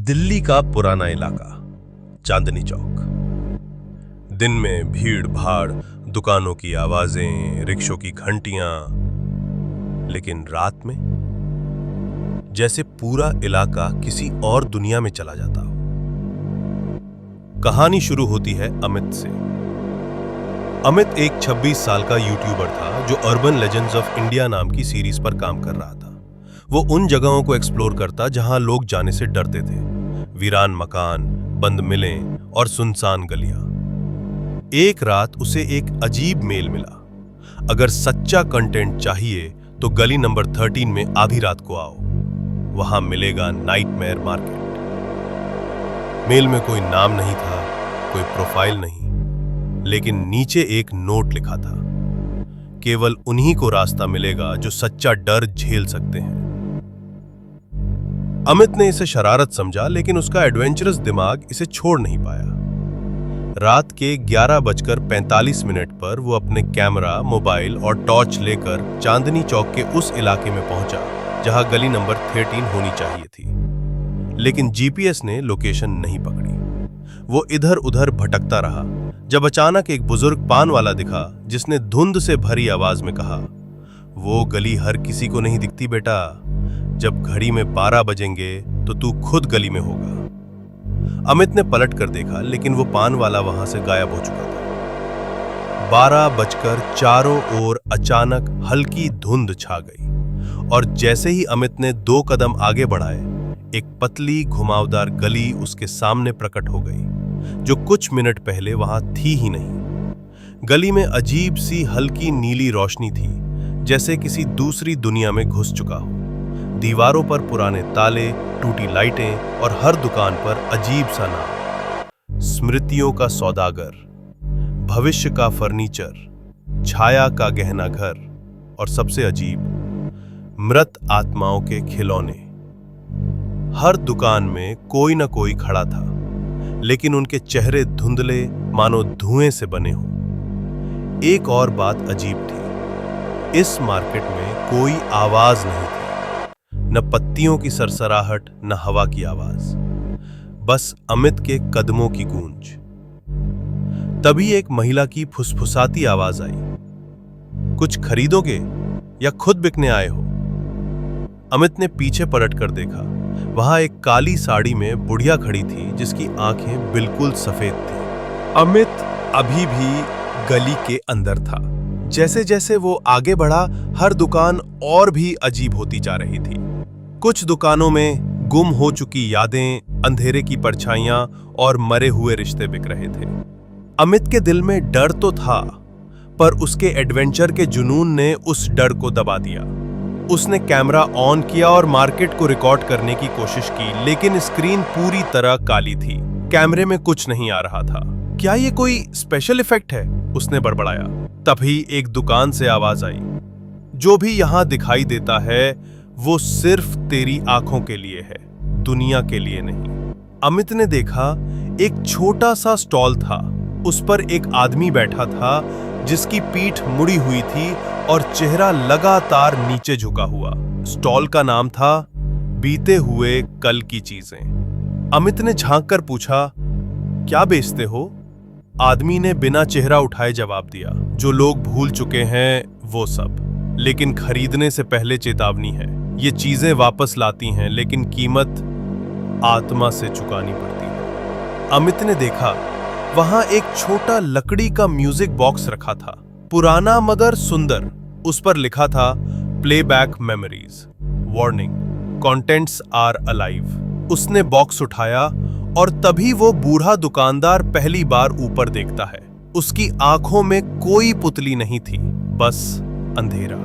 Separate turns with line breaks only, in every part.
दिल्ली का पुराना इलाका, चांदनी चौक। दिन में भीड़ भाड़, दुकानों की आवाजें, रिक्शों की घंटियां, लेकिन रात में जैसे पूरा इलाका किसी और दुनिया में चला जाता हो। कहानी शुरू होती है अमित से। अमित एक 26 साल का यूट्यूबर था जो अर्बन लेजेंड्स ऑफ इंडिया नाम की सीरीज पर काम कर रहा था। वो उन जगहों को एक्सप्लोर करता जहां लोग जाने से डरते थे, वीरान मकान, बंद मिलें और सुनसान गलियां। एक रात उसे एक अजीब मेल मिला, अगर सच्चा कंटेंट चाहिए तो गली नंबर 13 में आधी रात को आओ, वहां मिलेगा नाइटमेयर मार्केट। मेल में कोई नाम नहीं था, कोई प्रोफाइल नहीं, लेकिन नीचे एक नोट लिखा था, केवल उन्हीं को रास्ता मिलेगा जो सच्चा डर झेल सकते हैं। अमित ने इसे शरारत समझा, लेकिन उसका एडवेंचरस दिमाग इसे छोड़ नहीं पाया। रात के 11:45 पर वो अपने कैमरा, मोबाइल और टॉर्च लेकर चांदनी चौक के उस इलाके में पहुंचा जहां गली नंबर 13 होनी चाहिए थी। लेकिन जीपीएस ने लोकेशन नहीं पकड़ी। वो इधर उधर भटकता रहा, जब अचानक एक बुजुर्ग पान वाला दिखा जिसने धुंध से भरी आवाज में कहा, वो गली हर किसी को नहीं दिखती बेटा, जब घड़ी में 12 बजेंगे तो तू खुद गली में होगा। अमित ने पलट कर देखा, लेकिन वो पान वाला वहां से गायब हो चुका था। 12 बजकर चारों ओर अचानक हल्की धुंध छा गई और जैसे ही अमित ने 2 कदम आगे बढ़ाए, एक पतली घुमावदार गली उसके सामने प्रकट हो गई, जो कुछ मिनट पहले वहां थी ही नहीं। गली में अजीब सी हल्की नीली रोशनी थी, जैसे किसी दूसरी दुनिया में घुस चुका हो। दीवारों पर पुराने ताले, टूटी लाइटें और हर दुकान पर अजीब सा नाम, स्मृतियों का सौदागर, भविष्य का फर्नीचर, छाया का गहना घर और सबसे अजीब, मृत आत्माओं के खिलौने। हर दुकान में कोई न कोई खड़ा था, लेकिन उनके चेहरे धुंधले, मानो धुएं से बने हों। एक और बात अजीब थी, इस मार्केट में कोई आवाज नहीं थी, न पत्तियों की सरसराहट, न हवा की आवाज, बस अमित के कदमों की गूंज। तभी एक महिला की फुसफुसाती आवाज आई, कुछ खरीदोगे या खुद बिकने आए हो? अमित ने पीछे पलटकर देखा। वहां एक काली साड़ी में बुढ़िया खड़ी थी, जिसकी आंखें बिल्कुल सफेद थी। अमित अभी भी गली के अंदर था। जैसे जैसे वो आगे बढ़ा, हर दुकान और भी अजीब होती जा रही थी। कुछ दुकानों में गुम हो चुकी यादें, अंधेरे की परछाइयां और मरे हुए रिश्ते बिक रहे थे। अमित के दिल में डर तो था, पर उसके एडवेंचर के जुनून ने उस डर को दबा दिया। उसने कैमरा ऑन किया और मार्केट को रिकॉर्ड करने की कोशिश की, लेकिन स्क्रीन पूरी तरह काली थी। कैमरे में कुछ नहीं आ रहा था। क्या ये कोई स्पेशल इफेक्ट है? उसने बड़बड़ाया। तभी एक दुकान से आवाज आई, जो भी यहां दिखाई देता है वो सिर्फ तेरी आंखों के लिए है, दुनिया के लिए नहीं। अमित ने देखा, एक छोटा सा स्टॉल था। उस पर एक आदमी बैठा था, जिसकी पीठ मुड़ी हुई थी और चेहरा लगातार नीचे झुका हुआ। स्टॉल का नाम था बीते हुए कल की चीजें। अमित ने झांक कर पूछा, क्या बेचते हो? आदमी ने बिना चेहरा उठाए जवाब दिया, जो लोग भूल चुके हैं वो सब, लेकिन खरीदने से पहले चेतावनी है, ये चीजें वापस लाती हैं, लेकिन कीमत आत्मा से चुकानी पड़ती है। अमित ने देखा, वहां एक छोटा लकड़ी का म्यूजिक बॉक्स रखा था, पुराना मगर सुंदर। उस पर लिखा था, playback memories, warning, contents are alive. उसने बॉक्स उठाया और तभी वो बूढ़ा दुकानदार पहली बार ऊपर देखता है। उसकी आंखों में कोई पुतली नहीं थी, बस अंधेरा,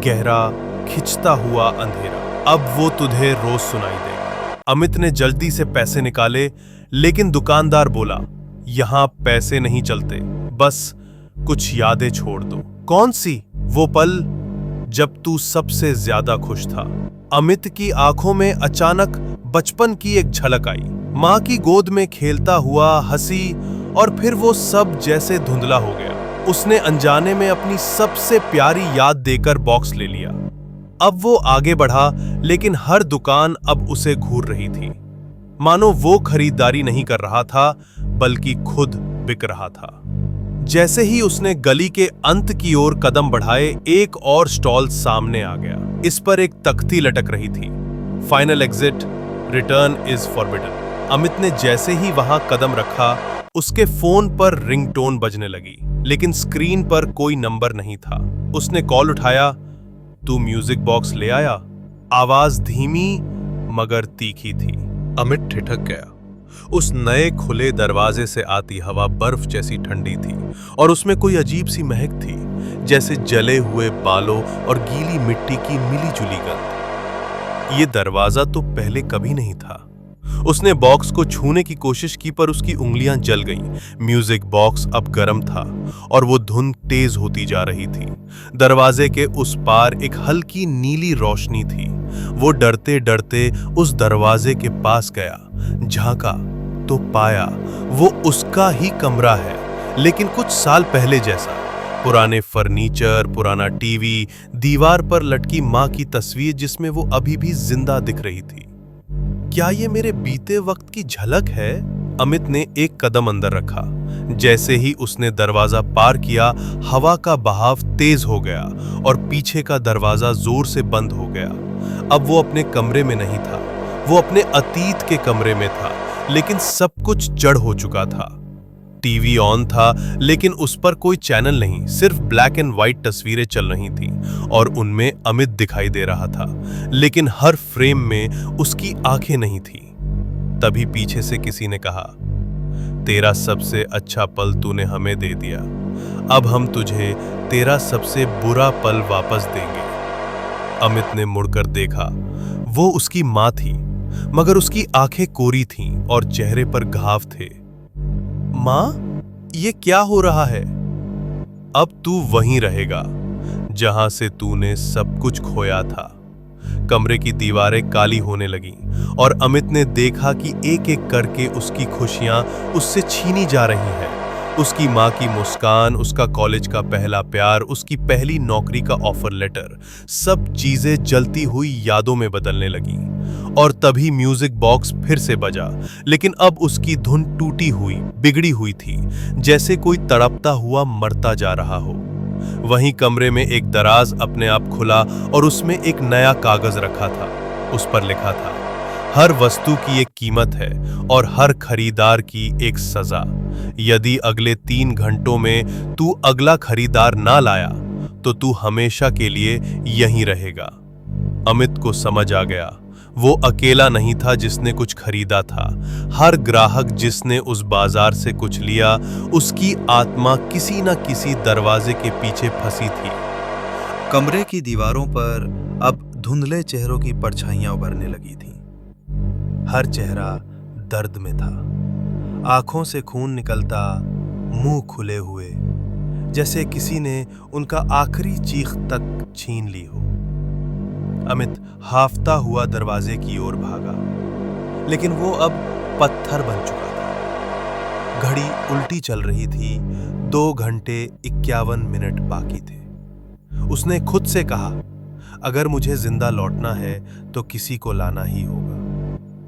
गहरा, खिंचता हुआ अंधेरा। अब वो तुझे रोज सुनाई देगा। अमित ने जल्दी से पैसे निकाले, लेकिन दुकानदार बोला, यहां पैसे नहीं चलते, बस कुछ यादें छोड़ दो। कौन सी? वो पल जब तू सबसे ज्यादा खुश था। अमित की आंखों में अचानक बचपन की एक झलक आई, मां की गोद में खेलता हुआ, हंसी, और फिर वो सब जैसे धुंधला हो गया। उसने अनजाने में अपनी सबसे प्यारी याद देकर बॉक्स ले लिया। अब वो आगे बढ़ा, लेकिन हर दुकान अब उसे घूर रही थी। मानो वो खरीदारी नहीं कर रहा था बल्कि खुद बिक रहा था। जैसे ही उसने गली के अंत की ओर कदम बढ़ाए, एक और स्टॉल सामने आ गया। इस पर एक तख्ती लटक रही थी, final exit, return is forbidden. Amit ने जैसे ही वहां कदम रखा, उसके फोन पर रिंगटोन बजने लगी, लेकिन स्क्रीन पर कोई नंबर नहीं था। उसने कॉल उठाया। तू म्यूजिक बॉक्स ले आया? आवाज धीमी मगर तीखी थी। अमित ठिठक गया। उस नए खुले दरवाजे से आती हवा बर्फ जैसी ठंडी थी और उसमें कोई अजीब सी महक थी, जैसे जले हुए बालों और गीली मिट्टी की मिली-जुली गंध। ये दरवाजा तो पहले कभी नहीं था। उसने बॉक्स को छूने की कोशिश की पर उसकी उंगलियां जल गईं। म्यूजिक बॉक्स अब गर्म था और वो धुन तेज होती जा रही थी। दरवाजे के उस पार एक हल्की नीली रोशनी थी। वो डरते डरते उस दरवाजे के पास गया, झांका तो पाया वो उसका ही कमरा है, लेकिन कुछ साल पहले जैसा। पुराने फर्नीचर, पुराना टीवी, दीवार पर लटकी मां की तस्वीर जिसमें वो अभी भी जिंदा दिख रही थी। क्या ये मेरे बीते वक्त की झलक है? अमित ने एक कदम अंदर रखा। जैसे ही उसने दरवाजा पार किया, हवा का बहाव तेज हो गया और पीछे का दरवाजा जोर से बंद हो गया। अब वो अपने कमरे में नहीं था, वो अपने अतीत के कमरे में था, लेकिन सब कुछ जड़ हो चुका था। टीवी ऑन था, लेकिन उस पर कोई चैनल नहीं, सिर्फ ब्लैक एंड व्हाइट तस्वीरें चल रही थीं और उनमें अमित दिखाई दे रहा था, लेकिन हर फ्रेम में उसकी आंखें नहीं थी। तभी पीछे से किसी ने कहा, तेरा सबसे अच्छा पल तूने हमें दे दिया, अब हम तुझे तेरा सबसे बुरा पल वापस देंगे। अमित ने मुड़कर देखा। वो उसकी मां थी, मगर उसकी आंखें कोरी थीं और चेहरे पर घाव थे। मां, ये क्या हो रहा है? अब तू वहीं रहेगा जहां से तूने सब कुछ खोया था। कमरे की दीवारें काली होने लगीं और अमित ने देखा कि एक एक करके उसकी खुशियां उससे छीनी जा रही हैं। उसकी मां की मुस्कान, उसका कॉलेज का पहला प्यार, उसकी पहली नौकरी का ऑफर लेटर, सब चीजें जलती हुई यादों में बदलने लगीं। और तभी म्यूजिक बॉक्स फिर से बजा, लेकिन अब उसकी धुन टूटी हुई, बिगड़ी हुई थी, जैसे कोई तड़पता हुआ मरता जा रहा हो। वहीं कमरे में एक दराज अपने आप खुला और उसमें एक नया कागज रखा था। उस पर लिखा था, हर वस्तु की एक कीमत है और हर खरीदार की एक सजा। यदि अगले 3 घंटों में तू अगला खरीदार ना लाया तो तू हमेशा के लिए यहीं रहेगा। अमित को समझ आ गया, वो अकेला नहीं था जिसने कुछ खरीदा था। हर ग्राहक जिसने उस बाजार से कुछ लिया, उसकी आत्मा किसी न किसी दरवाजे के पीछे फंसी थी।
कमरे की दीवारों पर अब धुंधले चेहरों की परछाइयां उभरने लगी थीं। हर चेहरा दर्द में था, आंखों से खून निकलता, मुंह खुले हुए, जैसे किसी ने उनका आखिरी चीख तक छीन ली हो। अमित हाफता हुआ दरवाजे की ओर भागा, लेकिन वो अब पत्थर बन चुका था। घड़ी उल्टी चल रही थी, 2 घंटे 51 मिनट बाकी थे। उसने खुद से कहा, अगर मुझे जिंदा लौटना है तो किसी को लाना ही होगा,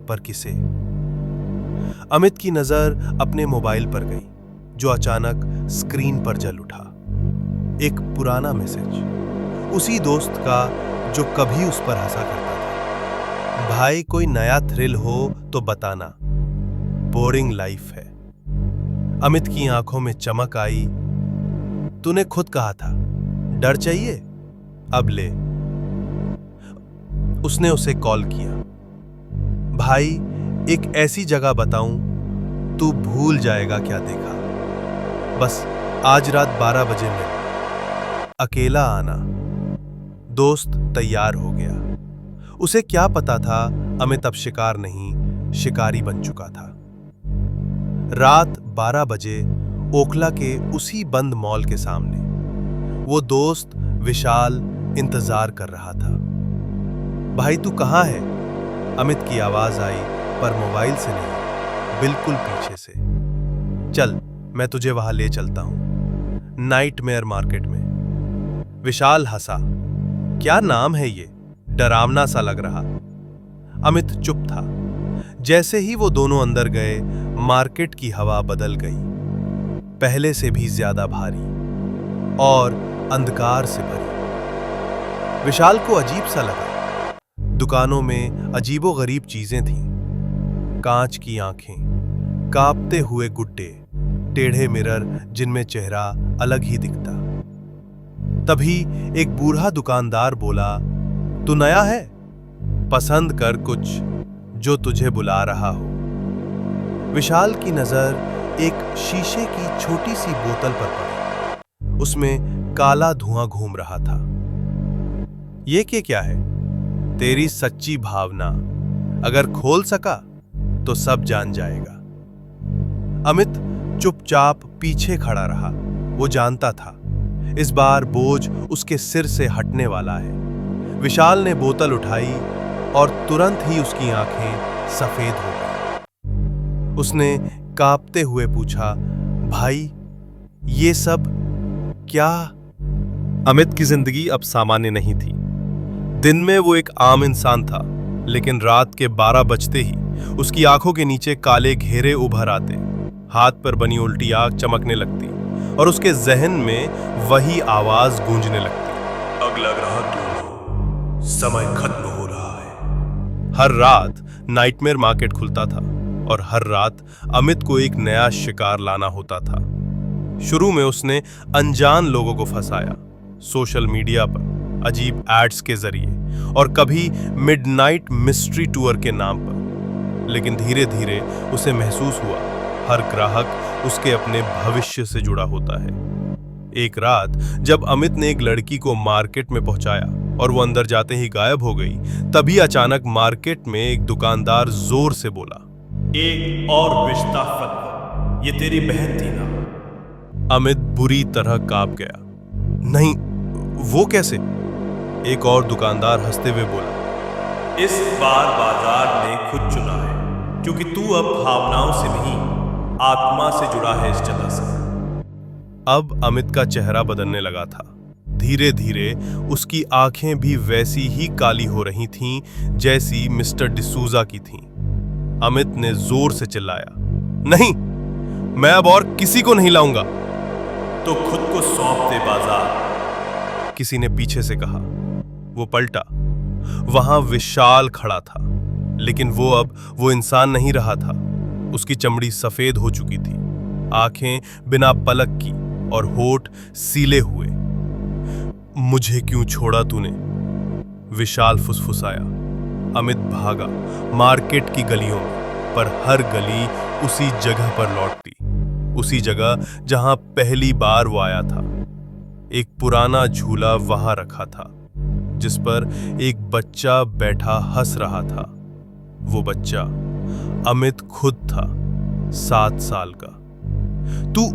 पर किसे? अमित की नजर अपने मोबाइल पर गई, जो अचानक स्क्रीन पर जल उठा। एक पुराना मैसेज, उसी दोस्त का जो कभी उस पर हंसा करता था। भाई, कोई नया थ्रिल हो तो बताना, बोरिंग लाइफ है। अमित की आंखों में चमक आई। तूने खुद कहा था, डर चाहिए, अब ले। उसने उसे कॉल किया। भाई, एक ऐसी जगह बताऊं, तू भूल जाएगा क्या देखा। बस आज रात 12 बजे मिल, अकेला आना। दोस्त तैयार हो गया। उसे क्या पता था, अमित अब शिकार नहीं, शिकारी बन चुका था। रात 12 बजे ओखला के उसी बंद मॉल के सामने वो दोस्त विशाल इंतजार कर रहा था। भाई, तू कहाँ है? अमित की आवाज आई, पर मोबाइल से नहीं, बिल्कुल पीछे से। चल, मैं तुझे वहां ले चलता हूं, नाइटमेयर मार्केट में। विशाल हंसा। क्या नाम है ये, डरावना सा लग रहा। अमित चुप था।
जैसे ही वो दोनों अंदर गए, मार्केट की हवा बदल गई, पहले से भी ज्यादा भारी और अंधकार से भरी। विशाल को अजीब सा लगा। दुकानों में अजीबोगरीब चीजें थीं, कांच की आंखें, कांपते हुए गुड्डे, टेढ़े मिरर जिनमें चेहरा अलग ही दिखता। तभी एक बूढ़ा दुकानदार बोला, तू नया है? पसंद कर कुछ जो तुझे बुला रहा हो। विशाल की नजर एक शीशे की छोटी सी बोतल पर पड़ी। उसमें काला धुआं घूम रहा था। ये क्या है? तेरी सच्ची भावना, अगर खोल सका तो सब जान जाएगा। अमित चुपचाप पीछे खड़ा रहा। वो जानता था इस बार बोझ उसके सिर से हटने वाला है। विशाल ने बोतल उठाई और तुरंत ही उसकी आंखें सफेद हो गई। उसने कांपते हुए पूछा, भाई ये सब क्या? अमित की जिंदगी अब सामान्य नहीं थी। दिन में वो एक आम इंसान था, लेकिन रात के 12 बजते ही उसकी आंखों के नीचे काले घेरे उभर आते, हाथ पर बनी उल्टी आंख चमकने लगती और उसके जहन में वही आवाज गूंजने लगती, अगला ग्राहक ढूंढो, समय खत्म हो रहा है। हर रात नाइटमेयर मार्केट खुलता था और हर रात अमित को एक नया शिकार लाना होता था। शुरू में उसने अनजान लोगों को फंसाया, सोशल मीडिया पर अजीब एड्स के जरिए और कभी मिडनाइट मिस्ट्री टूर के नाम पर। लेकिन धीरे धीरे उसे महसूस हुआ हर ग्राहक उसके अपने भविष्य से जुड़ा होता है। एक रात जब अमित ने एक लड़की को मार्केट में पहुंचाया और वो अंदर जाते ही गायब हो गई, तभी अचानक मार्केट में एक दुकानदार जोर से बोला,
एक और रिश्ता फतवा, ये तेरी बहन थी ना?
अमित बुरी तरह कांप गया। नहीं, वो कैसे? एक और दुकानदार हंसते हुए बोला,
इस बार बाजार ने खुद चुना है, क्योंकि तू अब भावनाओं से नहीं, आत्मा से जुड़ा है इस जगह से।
अब अमित का चेहरा बदलने लगा था। धीरे धीरे उसकी आंखें भी वैसी ही काली हो रही थीं जैसी मिस्टर डिसूजा की थीं। अमित ने जोर से चिल्लाया, नहीं, मैं अब और किसी को नहीं लाऊंगा।
तो खुद को सौंप दे बाजार,
किसी ने पीछे से कहा। वो पलटा, वहां विशाल खड़ा था, लेकिन वो अब वो इंसान नहीं रहा था। उसकी चमड़ी सफेद हो चुकी थी, आंखें बिना पलक की और होठ सीले हुए। मुझे क्यों छोड़ा तूने? विशाल फुसफुसाया। अमित भागा मार्केट की गलियों में, पर हर गली उसी जगह पर लौटती, उसी जगह जहां पहली बार वो आया था। एक पुराना झूला वहां रखा था, जिस पर एक बच्चा बैठा हंस रहा था। वो बच्चा अमित खुद था, 7 साल का। तू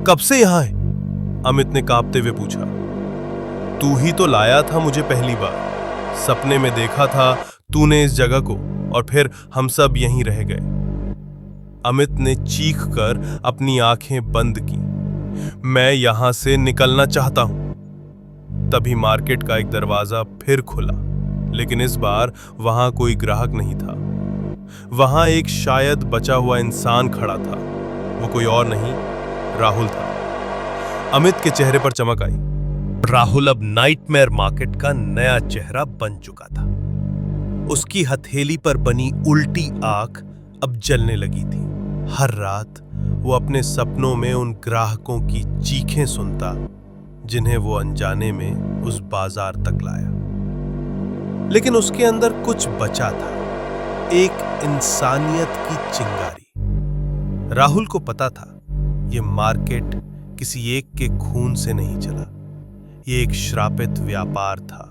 कब से यहां है? अमित ने कांपते हुए पूछा। तू ही तो लाया था मुझे पहली बार। सपने में देखा था तूने इस जगह को, और फिर हम सब यहीं रह गए। अमित ने चीख कर अपनी आंखें बंद की। मैं यहां से निकलना चाहता हूं। तभी मार्केट का एक दरवाजा फिर खुला, लेकिन इस बार वहां कोई ग्राहक नहीं था। वहां एक शायद बचा हुआ इंसान खड़ा था। वो कोई और नहीं, राहुल था। अमित के चेहरे पर चमक आई। राहुल अब नाइटमेयर मार्केट का नया चेहरा बन चुका था। उसकी हथेली पर बनी उल्टी आंख अब जलने लगी थी। हर रात वो अपने सपनों में उन ग्राहकों की चीखें सुनता जिन्हें वो अनजाने में उस बाजार तक लाया। लेकिन उसके अंदर कुछ बचा था, एक इंसानियत की चिंगारी। राहुल को पता था ये मार्केट किसी एक के खून से नहीं चला। ये एक श्रापित व्यापार था,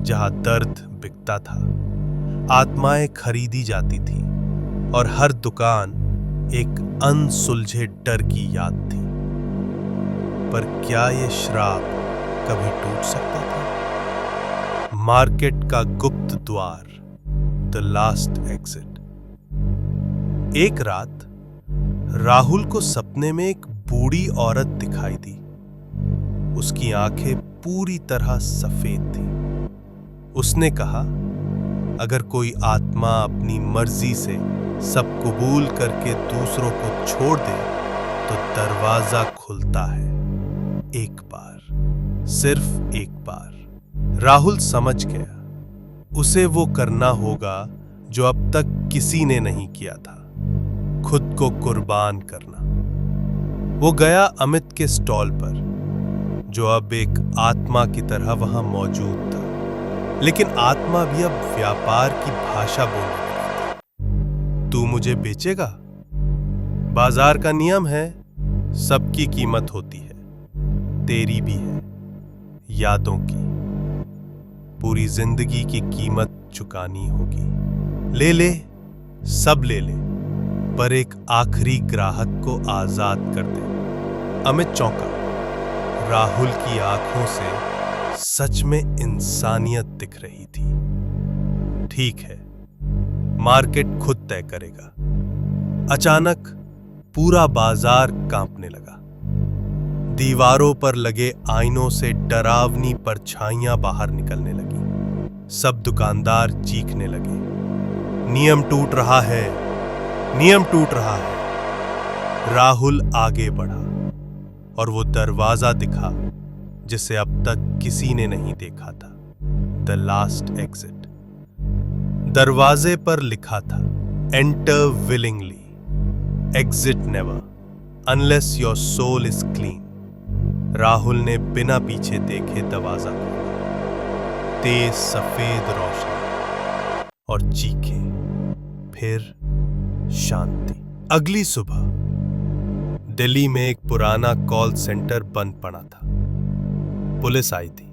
जहां दर्द बिकता था, आत्माएं खरीदी जाती थी और हर दुकान एक अनसुलझे डर की याद थी। पर क्या यह श्राप कभी टूट सकता था? मार्केट का गुप्त द्वार, द लास्ट एग्जिट। एक रात राहुल को सपने में एक बूढ़ी औरत दिखाई दी। उसकी आंखें पूरी तरह सफेद थी। उसने कहा, अगर कोई आत्मा अपनी मर्जी से सब कबूल करके दूसरों को छोड़ दे तो दरवाजा खुलता है, एक बार, सिर्फ एक बार। राहुल समझ गया, उसे वो करना होगा जो अब तक किसी ने नहीं किया था, खुद को कुर्बान करना। वो गया अमित के स्टॉल पर, जो अब एक आत्मा की तरह वहां मौजूद था, लेकिन आत्मा भी अब व्यापार की भाषा बोलने लगी थी। तू मुझे बेचेगा? बाजार का नियम है, सबकी कीमत होती है, तेरी भी है, यादों की। पूरी जिंदगी की कीमत चुकानी होगी। ले ले, सब ले ले, पर एक आखिरी ग्राहक को आजाद कर दे। अमित चौंका। राहुल की आंखों से सच में इंसानियत दिख रही थी। ठीक है, मार्केट खुद तय करेगा। अचानक पूरा बाजार कांपने लगा। दीवारों पर लगे आईनों से डरावनी परछाइयां बाहर निकलने लगी। सब दुकानदार चीखने लगे, नियम टूट रहा है, नियम टूट रहा है। राहुल आगे बढ़ा और वो दरवाजा दिखा जिसे अब तक किसी ने नहीं देखा था, द लास्ट एग्जिट। दरवाजे पर लिखा था, enter willingly, exit never, unless your soul is clean. Rahul ने बिना पीछे देखे दरवाजा खोला। तेज सफेद रोशनी और चीखे, फिर शांति। अगली सुबह दिल्ली में एक पुराना कॉल सेंटर बंद पड़ा था। पुलिस आई थी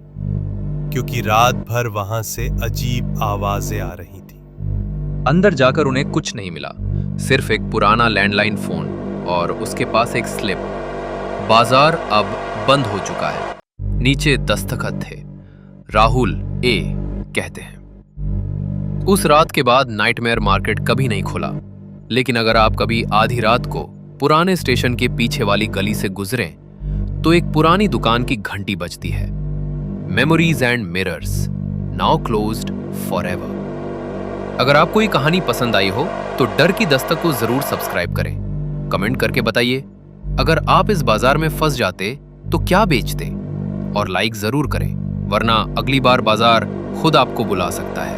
क्योंकि रात भर वहां से अजीब आवाजें आ रही थी।
अंदर जाकर उन्हें कुछ नहीं मिला, सिर्फ एक पुराना लैंडलाइन फोन और उसके पास एक स्लिप। बाजार अब बंद हो चुका है। नीचे दस्तखत थे, राहुल ए कहते हैं। उस रात के बाद नाइटमेयर मार्केट कभी नहीं खुला, लेकिन अगर आप कभी आधी रात को पुराने स्टेशन के पीछे वाली गली से गुजरें तो एक पुरानी दुकान की घंटी बजती है, memories and mirrors, now closed forever. अगर आपको ये कहानी पसंद आई हो तो डर की दस्तक को जरूर सब्सक्राइब करें। कमेंट करके बताइए, अगर आप इस बाजार में फंस जाते तो क्या बेचते, और लाइक जरूर करें, वरना अगली बार बाजार खुद आपको बुला सकता है।